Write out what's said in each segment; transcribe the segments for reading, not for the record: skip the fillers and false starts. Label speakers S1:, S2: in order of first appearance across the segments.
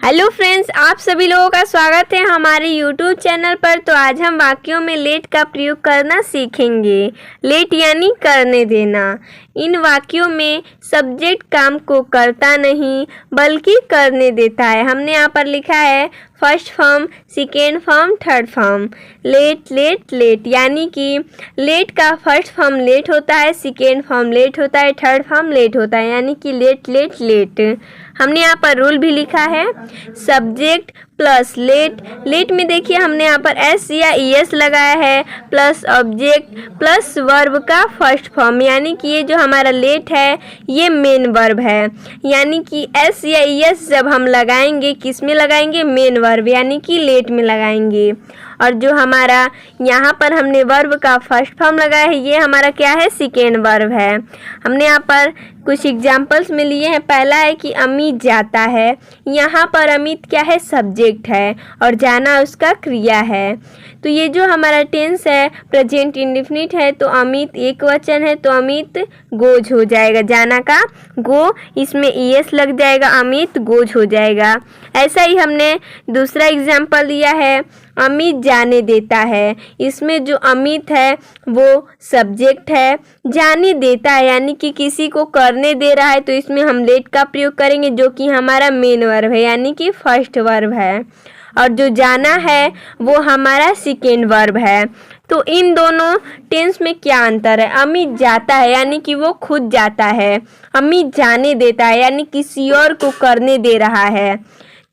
S1: Hello friends, आप सभी लोगों का स्वागत है हमारे यूट्यूब चैनल पर। तो आज हम वाक्यों में लेट का प्रयोग करना सीखेंगे। लेट यानी करने देना। इन वाक्यों में सब्जेक्ट काम को करता नहीं बल्कि करने देता है। हमने यहाँ पर लिखा है first form, second form, third form. Let let let यानी कि लेट का फर्स्ट फॉर्म लेट होता है, सेकेंड फॉर्म लेट होता है, थर्ड फॉर्म लेट होता है, यानी कि लेट लेट लेट। हमने यहाँ पर रूल भी लिखा है सब्जेक्ट प्लस लेट। लेट में देखिए हमने यहाँ पर एस या ईएस लगाया है प्लस ऑब्जेक्ट प्लस वर्ब का फर्स्ट फॉर्म, यानी कि ये जो हमारा लेट है ये मेन वर्ब है। यानी कि एस या ईएस जब हम लगाएंगे किस में लगाएंगे? मेन वर्ब यानी कि लेट में लगाएंगे। और जो हमारा यहाँ पर हमने वर्ब का फर्स्ट फॉर्म लगाया है ये हमारा क्या है? सेकेंड वर्ब है। हमने यहाँ पर कुछ एग्जाम्पल्स में लिए हैं। पहला है कि अमित जाता है। यहाँ पर अमित क्या है? सब्जेक्ट है और जाना उसका क्रिया है। तो ये जो हमारा टेंस है प्रेजेंट इंडेफिनिट है, तो अमित एक वचन है तो अमित गोज हो जाएगा। जाना का गो, इसमें ईएस लग जाएगा, अमित गोज हो जाएगा। ऐसा ही हमने दूसरा एग्जाम्पल दिया है अमित जाने देता है। इसमें जो अमित है वो सब्जेक्ट है, जाने देता है यानी कि किसी को करने दे रहा है, तो इसमें हम लेट का प्रयोग करेंगे जो कि हमारा मेन वर्ब है यानी कि फर्स्ट वर्ब है। और जो जाना है वो हमारा सेकेंड वर्ब है। तो इन दोनों टेंस में क्या अंतर है? अमित जाता है यानी कि वो खुद जाता है, अमित जाने देता है यानी किसी और को करने दे रहा है।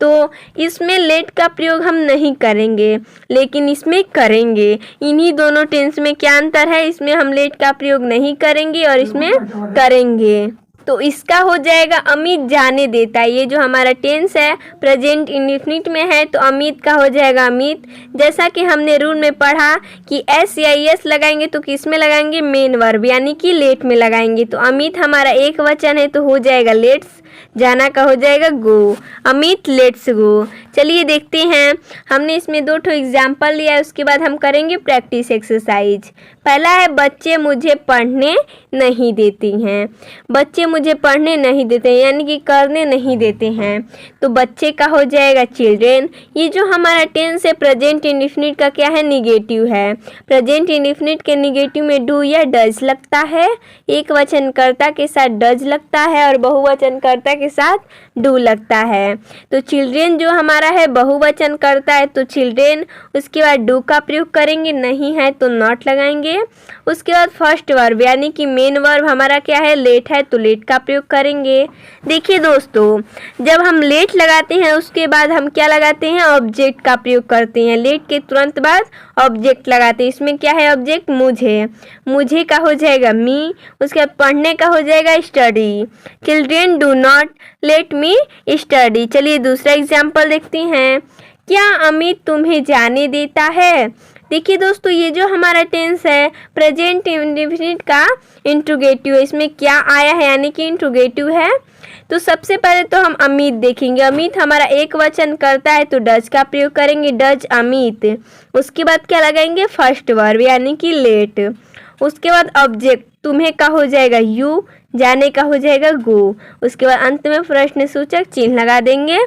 S1: तो इसमें लेट का प्रयोग हम नहीं करेंगे लेकिन इसमें करेंगे। इन्हीं दोनों टेंस में क्या अंतर है? इसमें हम लेट का प्रयोग नहीं करेंगे और इसमें करेंगे। तो इसका हो जाएगा अमित जाने देता है। ये जो हमारा टेंस है प्रेजेंट इंडेफिनिट में है तो अमित का हो जाएगा अमित। जैसा कि हमने रूल में पढ़ा कि एस या एस लगाएंगे तो किस में लगाएंगे? मेन वर्ब यानी कि लेट में लगाएंगे। तो अमित हमारा एक वचन है तो हो जाएगा लेट्स। जाना का हो जाएगा गो। Amit let's go. चलिए देखते हैं। हमने इसमें दो ठो एग्जाम्पल लिया है, उसके बाद हम करेंगे प्रैक्टिस एक्सरसाइज। पहला है बच्चे मुझे पढ़ने नहीं देती हैं। बच्चे मुझे पढ़ने नहीं देते हैं यानी कि करने नहीं देते हैं, तो बच्चे का हो जाएगा चिल्ड्रेन। ये जो हमारा टेंस है प्रेजेंट इंडेफिनिट का क्या है? निगेटिव है। प्रेजेंट इंडेफिनिट के निगेटिव में डू या डज लगता है, एक वचनकर्ता के साथ डज लगता है और बहुवचनकर्ता के साथ डू लगता है। तो चिल्ड्रेन जो हमारा है बहुवचन करता है तो चिल्ड्रेन, उसके बाद डू का प्रयोग करेंगे, नहीं है तो नॉट लगाएंगे। उसके बाद फर्स्ट वर्ब यानी कि मेन वर्ब हमारा क्या है? लेट है तो लेट का प्रयोग करेंगे। देखिए दोस्तों, जब हम लेट लगाते हैं उसके बाद हम क्या लगाते हैं? ऑब्जेक्ट का प्रयोग करते हैं। लेट के तुरंत बाद ऑब्जेक्ट लगाते हैं। इसमें क्या है ऑब्जेक्ट? मुझे। मुझे का हो जाएगा मी। उसके बाद पढ़ने का हो जाएगा study. Children do not let me study. चलिए दूसरा एग्जाम्पल देखते हैं। क्या अमित तुम्हें जाने देता है? देखिए दोस्तों, ये जो हमारा टेंस है प्रेजेंट इंडेफिनिट का इंट्रोगेटिव है। इसमें क्या आया है यानी कि इंट्रोगेटिव है। तो सबसे पहले तो हम अमित देखेंगे। अमित हमारा एक वचन करता है तो डज का प्रयोग करेंगे, डज अमित। उसके बाद क्या लगाएंगे? फर्स्ट वर्ब यानी कि लेट। उसके बाद ऑब्जेक्ट तुम्हें का हो जाएगा यू, जाने का हो जाएगा गो। उसके बाद अंत में प्रश्न सूचक चिन्ह लगा देंगे।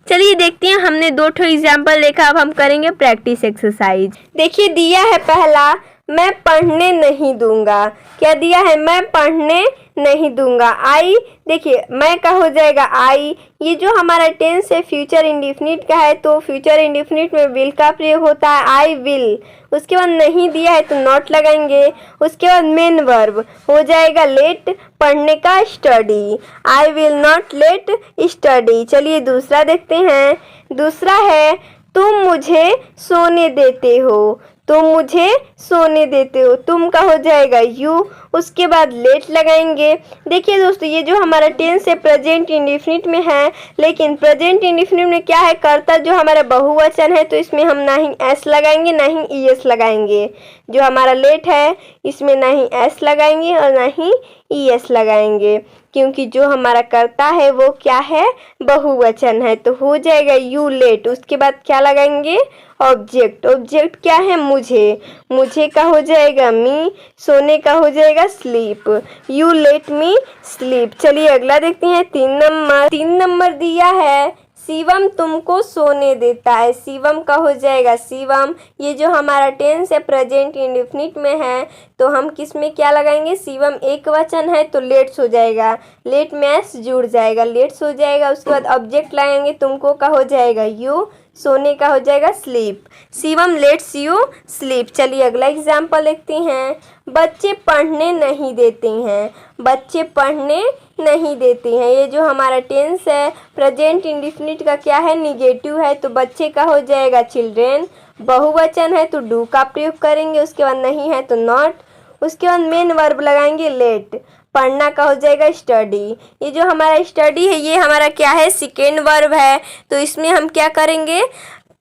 S1: चलिए देखते हैं, हमने दो ठो एग्जाम्पल देखा, अब हम करेंगे प्रैक्टिस एक्सरसाइज। देखिए दिया है पहला, मैं पढ़ने नहीं दूंगा। क्या दिया है? मैं पढ़ने नहीं दूंगा। आई, देखिए मैं का हो जाएगा आई। ये जो हमारा टेंस है फ्यूचर इंडेफिनिट का है तो फ्यूचर इंडेफिनिट में विल का प्रयोग होता है, आई विल। उसके बाद नहीं दिया है तो नॉट लगाएंगे। उसके बाद मेन वर्ब हो जाएगा लेट, पढ़ने का study. I will not let study. चलिए दूसरा देखते हैं। दूसरा है तुम मुझे सोने देते हो। तुम मुझे सोने देते हो, तुम का हो जाएगा यू। उसके बाद लेट लगाएंगे। देखिए दोस्तों, ये जो हमारा टेंस है प्रेजेंट इंडेफिनिट में है, लेकिन प्रेजेंट इंडेफिनिट में क्या है? कर्ता जो हमारा बहुवचन है तो इसमें हम ना ही एस लगाएंगे ना ही ईएस लगाएंगे। जो हमारा लेट है इसमें ना ही एस लगाएंगे और ना ही ईएस लगाएंगे, क्योंकि जो हमारा कर्ता है वो क्या है? बहुवचन है, तो हो जाएगा यू लेट। उसके बाद क्या लगाएंगे? ऑब्जेक्ट। ऑब्जेक्ट क्या है? मुझे। मुझे का हो जाएगा मी। सोने का हो जाएगा sleep. You let me sleep. चलिए अगला देखते हैं। 3 नंबर दिया है शिवम तुमको सोने देता है, शिवम का हो जाएगा शिवम। ये जो हमारा टेंस है प्रेजेंट इंडेफिनिट में है, तो हम किस में क्या लगाएंगे, शिवम एक वचन है तो लेट्स हो जाएगा, लेट में एस जुड़ जाएगा, लेट्स हो जाएगा। उसके बाद ऑब्जेक्ट लगाएंगे, तुमको का हो जाएगा यू, सोने का हो जाएगा sleep, Shivam let's you sleep. चलिए अगला एग्जाम्पल देखते हैं। बच्चे पढ़ने नहीं देते हैं, बच्चे पढ़ने नहीं देते हैं। ये जो हमारा टेंस है प्रेजेंट इंडेफिनिट का क्या है, निगेटिव है, तो बच्चे का हो जाएगा चिल्ड्रेन। बहुवचन है तो डू का प्रयोग करेंगे, उसके बाद नहीं है तो नॉट, उसके बाद मेन वर्ब लगाएंगे लेट। पढ़ना का हो जाएगा स्टडी। ये जो हमारा स्टडी है ये हमारा क्या है, सेकेंड वर्ब है, तो इसमें हम क्या करेंगे,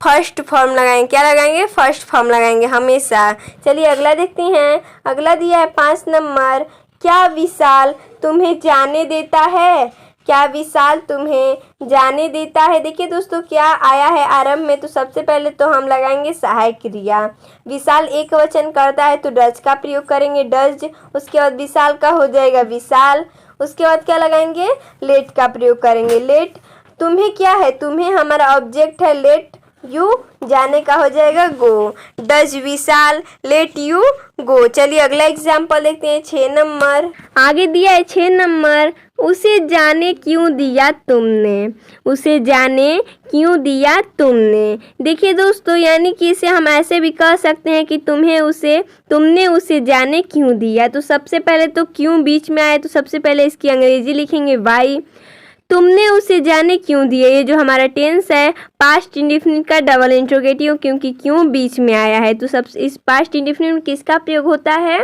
S1: फर्स्ट फॉर्म लगाएंगे। क्या लगाएंगे, फर्स्ट फॉर्म लगाएंगे हमेशा। चलिए अगला देखते हैं। अगला दिया है 5 नंबर। क्या विशाल तुम्हें जाने देता है, क्या विशाल तुम्हें जाने देता है। देखिए दोस्तों क्या आया है आरंभ में, तो सबसे पहले तो हम लगाएंगे सहायक क्रिया। विशाल एक वचन करता है तो डज का प्रयोग करेंगे, डज। उसके बाद विशाल का हो जाएगा विशाल। उसके बाद क्या लगाएंगे, लेट का प्रयोग करेंगे, लेट। तुम्हें क्या है, तुम्हें हमारा ऑब्जेक्ट है, लेट यू जाने का हो जाएगा go, does Vishal let you go. चलिए अगला एग्जाम्पल देखते हैं 6 नंबर। आगे दिया है 6 नंबर। उसे जाने क्यों दिया तुमने, उसे जाने क्यों दिया तुमने। देखिए दोस्तों यानी कि इसे हम ऐसे भी कह सकते हैं कि तुमने उसे जाने क्यों दिया। तो सबसे पहले तो क्यों बीच में आए, तो सबसे पहले इसकी अंग्रेजी लिखेंगे वाई। तुमने उसे जाने क्यों दिया, ये जो हमारा टेंस है पास्ट इंडेफिनिट का डबल इंट्रोगेटिव, क्योंकि क्यों बीच में आया है, तो सब इस पास्ट इंडेफिनिट में किसका प्रयोग होता है,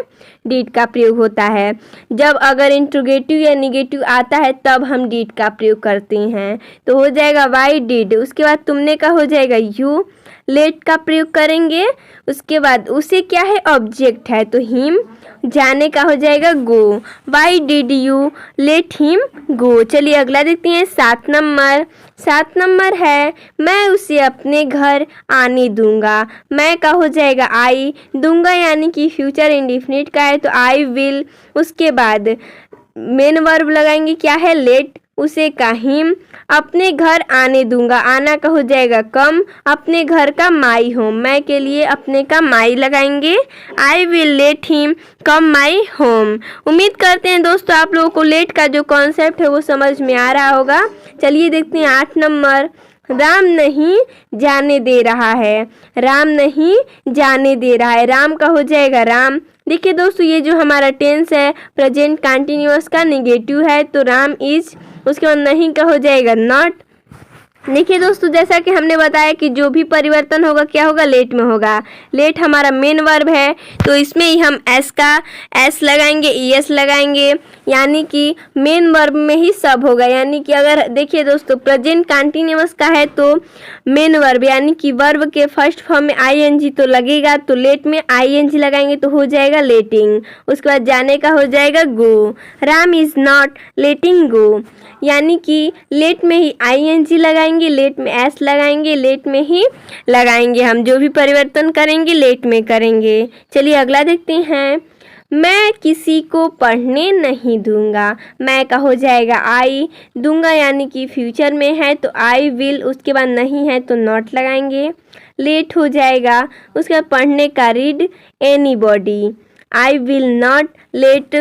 S1: डिड का प्रयोग होता है। जब अगर इंट्रोगेटिव या निगेटिव आता है तब हम डिड का प्रयोग करते हैं, तो हो जाएगा वाई डिड। उसके बाद तुमने का हो जाएगा यू, लेट का प्रयोग करेंगे। उसके बाद उसे क्या है, ऑब्जेक्ट है, तो हिम। जाने का हो जाएगा go, why did you let him go. चलिए अगला देखते हैं 7 नंबर। 7 नंबर है मैं उसे अपने घर आने दूंगा। मैं का हो जाएगा आई, दूंगा यानी कि फ्यूचर इंडेफिनिट का है तो आई विल। उसके बाद मेन वर्ब लगाएंगे क्या है, लेट, उसे का हिम। अपने घर आने दूंगा, आना का हो जाएगा कम, अपने घर का माई होम, मैं के लिए अपने का माई लगाएंगे, I will let him come my home. उम्मीद करते हैं दोस्तों आप लोगों को लेट का जो कॉन्सेप्ट है वो समझ में आ रहा होगा। चलिए देखते हैं 8 नंबर। राम नहीं जाने दे रहा है, राम नहीं जाने दे रहा है, राम का हो जाएगा राम। देखिए दोस्तों ये जो हमारा टेंस है प्रेजेंट कंटिन्यूअस का निगेटिव है, तो राम इज। उसके बाद नहीं का हो जाएगा नॉट। देखिए दोस्तों जैसा कि हमने बताया कि जो भी परिवर्तन होगा क्या होगा, लेट में होगा। लेट हमारा मेन वर्ब है तो इसमें ही हम एस लगाएंगे, ईएस लगाएंगे, यानी कि मेन वर्ब में ही सब होगा। यानी कि अगर देखिए दोस्तों प्रेजेंट कंटिन्यूअस का है तो मेन वर्ब यानी कि वर्ब के फर्स्ट फॉर्म में आईएनजी तो लगेगा, तो लेट में आईएनजी लगाएंगे तो हो जाएगा लेटिंग। उसके बाद जाने का हो जाएगा गो, राम इज नॉट लेटिंग गो, यानी कि लेट में ही आईएनजी लगाएंगे, लेट में एस लगाएंगे, लेट में ही लगाएंगे। हम जो भी परिवर्तन करेंगे लेट में करेंगे। चलिए अगला देखते हैं। मैं किसी को पढ़ने नहीं दूंगा, मैं का हो जाएगा आई, दूंगा यानी कि फ्यूचर में है तो आई विल। उसके बाद नहीं है तो नॉट लगाएंगे, लेट हो जाएगा। उसके बाद पढ़ने का read anybody, I will not let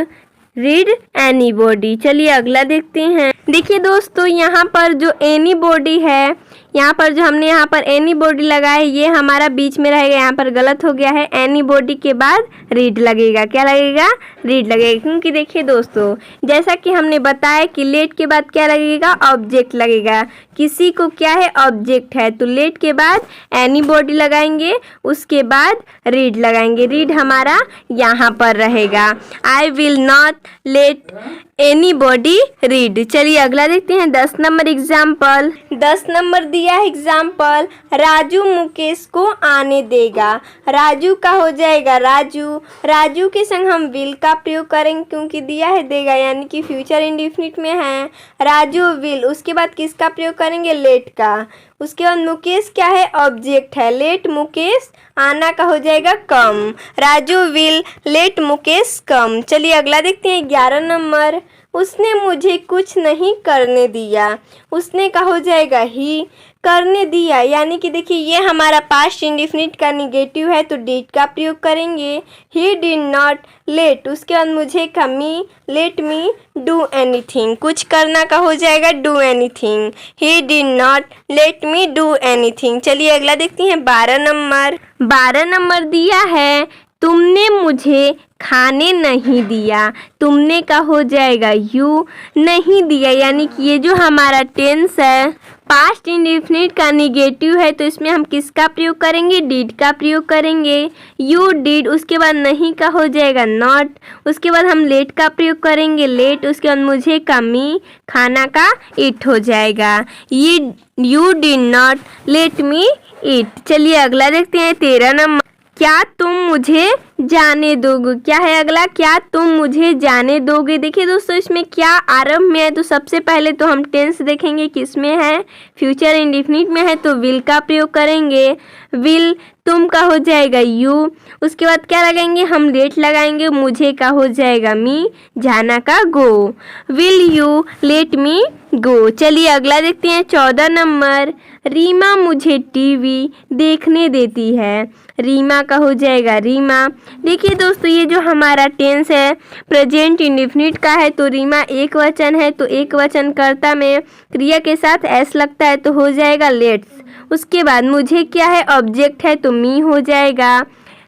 S1: read anybody. चलिए अगला देखते हैं। देखिए दोस्तों यहाँ पर जो एनीबॉडी है, यहाँ पर जो हमने यहाँ पर एनीबॉडी लगा है ये हमारा बीच में रहेगा, यहाँ पर गलत हो गया है। एनीबॉडी के बाद रीड लगेगा, क्या लगेगा, रीड लगेगा। क्योंकि देखिए दोस्तों जैसा कि हमने बताया कि लेट के बाद क्या लगेगा, ऑब्जेक्ट लगेगा। किसी को क्या है, ऑब्जेक्ट है, तो लेट के बाद एनीबॉडी लगाएंगे, उसके बाद रीड लगाएंगे। रीड हमारा यहाँ पर रहेगा, I will not let anybody read. चलिए अगला देखते हैं 10 नंबर एग्जाम्पल। 10 नंबर दिया है एग्जाम्पल, राजू मुकेश को आने देगा। राजू का हो जाएगा राजू, राजू के संग हम विल का प्रयोग करेंगे क्योंकि दिया है देगा यानी कि फ्यूचर इंडेफिनिट में है। राजू विल, उसके बाद किसका प्रयोग करेंगे, लेट का। उसके बाद मुकेश क्या है, ऑब्जेक्ट है, लेट मुकेश, आना का हो जाएगा कम, राजू विल लेट मुकेश कम। चलिए अगला देखते हैं 11 नंबर। उसने मुझे कुछ नहीं करने दिया। उसने का हो जाएगा ही, करने दिया यानी कि देखिए ये हमारा पास्ट इंडेफिनिट का निगेटिव है तो डिड का प्रयोग करेंगे। ही डिड नॉट लेट, उसके बाद मुझे का मी, लेट मी डू एनीथिंग, कुछ करना का हो जाएगा do anything. He did not let me do anything. चलिए अगला देखते हैं 12 नंबर। 12 नंबर दिया है तुमने मुझे खाने नहीं दिया। तुमने का हो जाएगा यू, नहीं दिया यानी कि ये जो हमारा टेंस है पास्ट इंडेफिनिट का निगेटिव है तो इसमें हम किसका प्रयोग करेंगे, डिड का प्रयोग करेंगे। यू डिड, उसके बाद नहीं का हो जाएगा नॉट, उसके बाद हम लेट का प्रयोग करेंगे लेट, उसके बाद मुझे का मी, खाना का इट हो जाएगा। ये you did not let me it. चलिए अगला देखते हैं 13 नंबर। क्या तुम मुझे जाने दोगे, क्या है अगला, क्या तुम मुझे जाने दोगे। देखिए दोस्तों इसमें क्या आरंभ में है तो सबसे पहले तो हम टेंस देखेंगे किस में है, फ्यूचर इंडेफिनिट में है तो विल का प्रयोग करेंगे। विल तुम का हो जाएगा यू, उसके बाद क्या लगाएंगे हम लेट लगाएंगे, मुझे का हो जाएगा मी, जाना का गो। विल यू लेट मी गो। चलिए अगला देखते हैं 14 नंबर। रीमा मुझे टीवी देखने देती है। रीमा का हो जाएगा रीमा। देखिए दोस्तों ये जो हमारा टेंस है प्रेजेंट इंडेफिनिट का है तो रीमा एक वचन है तो एक वचन कर्ता में क्रिया के साथ एस लगता है तो हो जाएगा लेट्स। उसके बाद मुझे क्या है ऑब्जेक्ट है तो मी हो जाएगा।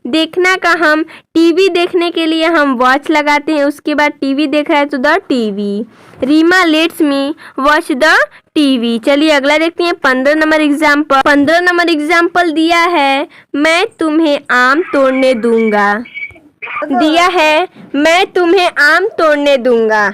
S1: देखना का हम टीवी देखने के लिए हम वॉच लगाते हैं, उसके बाद टीवी देख रहा है तो the TV. Reema let's me watch the TV. चलिए अगला देखते हैं 15 नंबर एग्जाम्पल। 15 नंबर एग्जाम्पल दिया है मैं तुम्हें आम तोड़ने दूंगा। दिया है मैं तुम्हें आम तोड़ने दूंगा।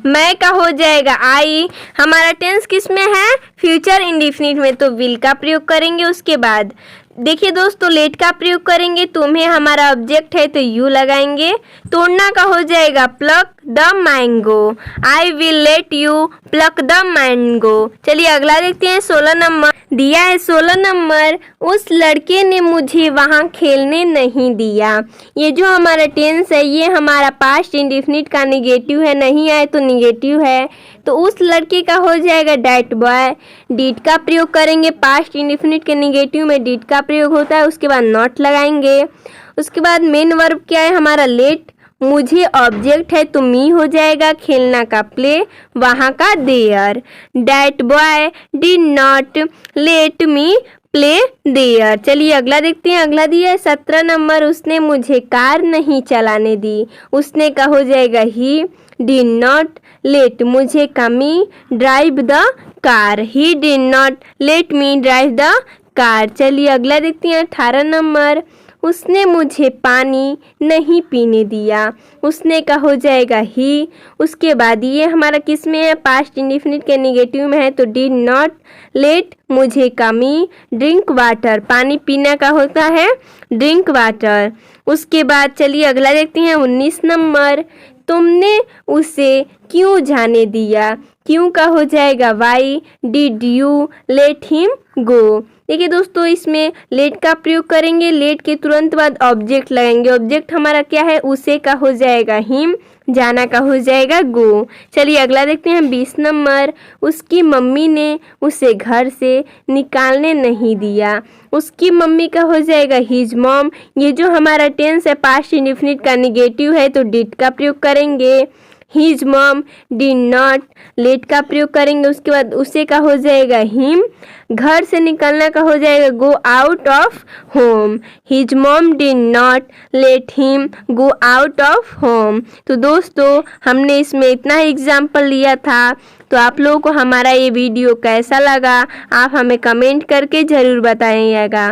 S1: मैं का हो जाएगा आई, हमारा टेंस किस में है, फ्यूचर इंडेफिनिट में तो विल का प्रयोग करेंगे। उसके बाद देखिए दोस्तों लेट का प्रयोग करेंगे, तुम्हें हमारा ऑब्जेक्ट है तो यू लगाएंगे। तोड़ना का हो जाएगा plug the mango. I will let you plug the mango. चलिए अगला देखते हैं 16 नंबर। दिया है 16 नंबर। उस लड़के ने मुझे वहाँ खेलने नहीं दिया। ये जो हमारा टेंस है ये हमारा पास्ट इंडेफिनिट का निगेटिव है, नहीं आए तो निगेटिव है तो उस लड़के का हो जाएगा डैट बॉय। डिड का प्रयोग करेंगे, पास्ट इंडेफिनिट के निगेटिव में डिड का प्रयोग होता है। उसके बाद नॉट लगाएंगे। उसके बाद मेन वर्ब क्या है हमारा लेट, मुझे ऑब्जेक्ट है तो मी हो जाएगा, खेलना का प्ले, वहाँ का there. That boy did not let me play there. चलिए अगला देखते हैं। अगला दिया है 17 नंबर। उसने मुझे कार नहीं चलाने दी। उसने का हो जाएगा ही, डिड नॉट लेट मुझे का मी drive the car. He did not let me drive the car. चलिए अगला देखते हैं 18 नंबर। उसने मुझे पानी नहीं पीने दिया। उसने का हो जाएगा ही। उसके बाद ये हमारा किस में है, पास्ट इंडेफिनिट के निगेटिव में है तो डिड नॉट लेट मुझे का मी ड्रिंक वाटर। पानी पीना का होता है ड्रिंक वाटर। उसके बाद चलिए अगला देखते हैं 19 नंबर। तुमने उसे क्यों जाने दिया। क्यों का हो जाएगा why. Did you let him go. देखिए दोस्तों इसमें लेट का प्रयोग करेंगे, लेट के तुरंत बाद ऑब्जेक्ट लगाएंगे। ऑब्जेक्ट हमारा क्या है, उसे का हो जाएगा हिम, जाना का हो जाएगा गो। चलिए अगला देखते हैं 20 नंबर। उसकी मम्मी ने उसे घर से निकालने नहीं दिया। उसकी मम्मी का हो जाएगा हिज मॉम। ये जो हमारा टेंस है पास्ट इंडेफिनिट का निगेटिव है तो डिड का प्रयोग करेंगे। His mom did not late का प्रयोग करेंगे। उसके बाद उसे का हो जाएगा हिम, घर से निकलना का हो जाएगा go out of home. His mom did not late him go out of home. तो दोस्तों हमने इसमें इतना एग्जाम्पल लिया था। तो आप लोगों को हमारा ये वीडियो कैसा लगा आप हमें कमेंट करके ज़रूर बताइएगा।